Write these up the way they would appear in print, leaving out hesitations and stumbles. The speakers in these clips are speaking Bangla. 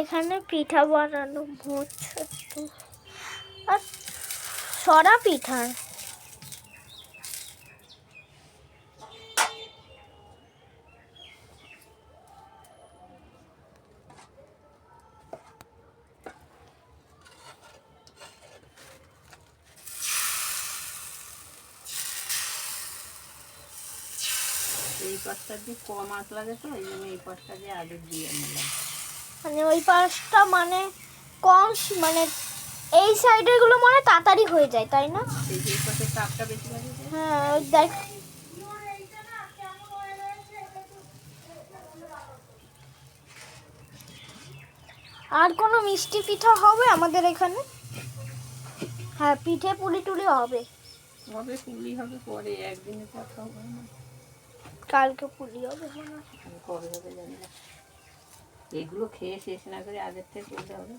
এখানে পিঠা বানানো হচ্ছে তো, আর সরা পিঠা। এই পাশটা দিয়ে কম আঁচ লাগে তো, এই জন্য এই পাশটা দিয়ে আগে দিয়ে নিলাম। মানে ওই পাশটা মানে কম, মানে এই সাইডের গুলো মানে তাড়াতাড়ি হয়ে যায়, তাই না? এই যে এই পাশে তাপটা বেশি লাগে। হ্যাঁ, ওই দেখ। আর কোনো মিষ্টি পিঠা হবে আমাদের এখানে? হ্যাঁ, পিঠে পুলি টুলি হবে। হবে, পুলি হবে পরে, একদিনে কথা হবে না। কালকে পুলি হবে মনে হয়। কবে হবে জানি না। এগুলো খেয়ে শেষ না করে আগের থেকে করতে হবে।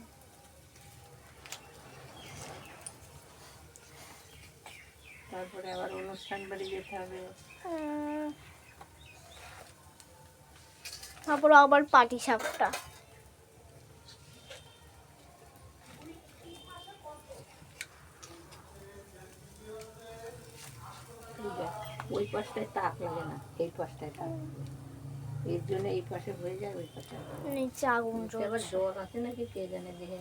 তারপরে আবার অনুষ্ঠান বাড়ি যেতে হবে। তারপর আবার পাটি সাপটা। ওই পাশটায় তাক লাগে না, এই পাশটায় তাক। এর জন্য এই পাশে হয়ে যায়, ওই পাশে নিচে আগুন আবার জ্বলছে। জল আছে নাকি কে জানে, দেখে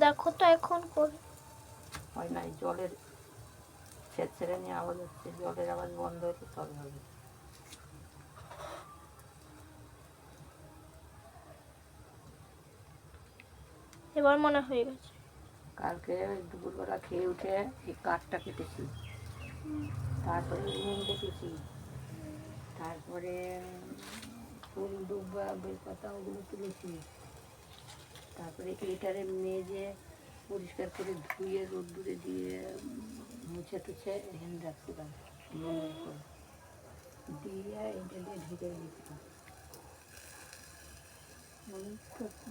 দেখো তো এখন করে হয় না। জলের ছেড়ে নিয়ে আওয়াজ হচ্ছে, জলের আওয়াজ বন্ধ হতে তবে হবে। এবার মনে হয়ে গেছে। কালকে দুপুরবেলা খেয়ে উঠে এই কাঠটা কেটেছি, তারপরে উনুন কেটেছি, তারপরে ফুল দুব্বা বেলপাতা ওগুলো তুলেছি, তারপরে এটারে মেজে পরিষ্কার করে ধুয়ে রোদ্দুরে দিয়ে মুছে টুছে এখানে রাখছিলাম, দিয়ে এটা দিয়ে ঢেকে দিয়েছিলাম।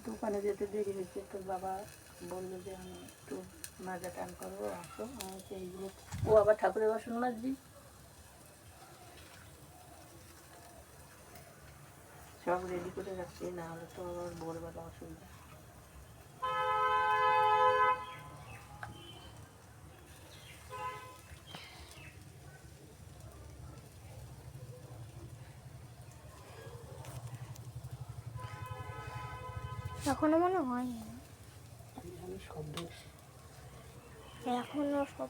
দোকানে যেতে দেরি হয়েছে, তো বাবা বললো যে আমি একটু মাজা টান করবো, আসো। আমি এইগুলো, ও আবার ঠাকুরের বাসন মাজছি, সব রেডি করে রাখছি, না হলে তো আবার ভোরবেলা অসুবিধা। এখনো মনে হয়নি। আমি শব্দ এখনো সব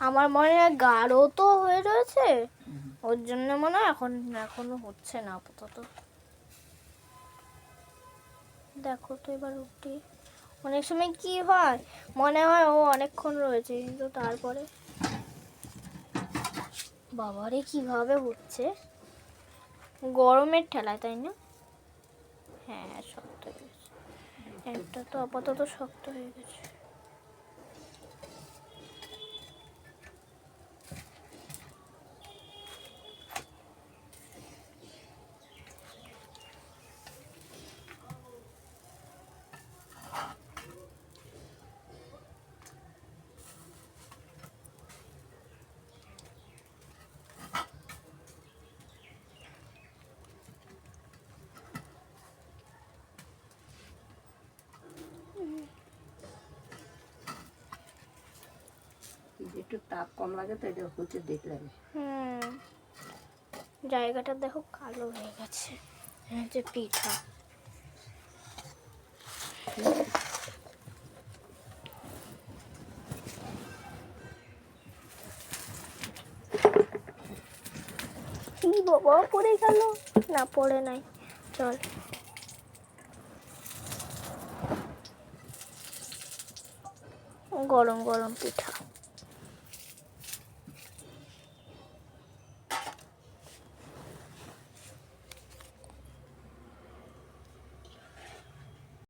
আমার মনে হয় গাঢ় তো হয়ে রয়েছে, ওর জন্য মনে হয় এখনো হচ্ছে না আপাতত। দেখো তো এবার উঠি। অনেক সময় কি হয়, মনে হয় ও অনেকক্ষণ রয়েছে, কিন্তু তারপরে বাবারে কিভাবে হচ্ছে, গরমের ঠেলায়, তাই না? হ্যাঁ, শক্ত হয়ে গেছে। একটা তো আপাতত শক্ত হয়ে গেছে। একটু তাপ কম লাগে তো এটা হচ্ছে দেখলাম। জায়গাটা দেখো কালো হয়ে গেছে। এই যে পিঠা, কি বাবা পড়ে গেল? না, পড়ে নাই। চল, গরম গরম পিঠা।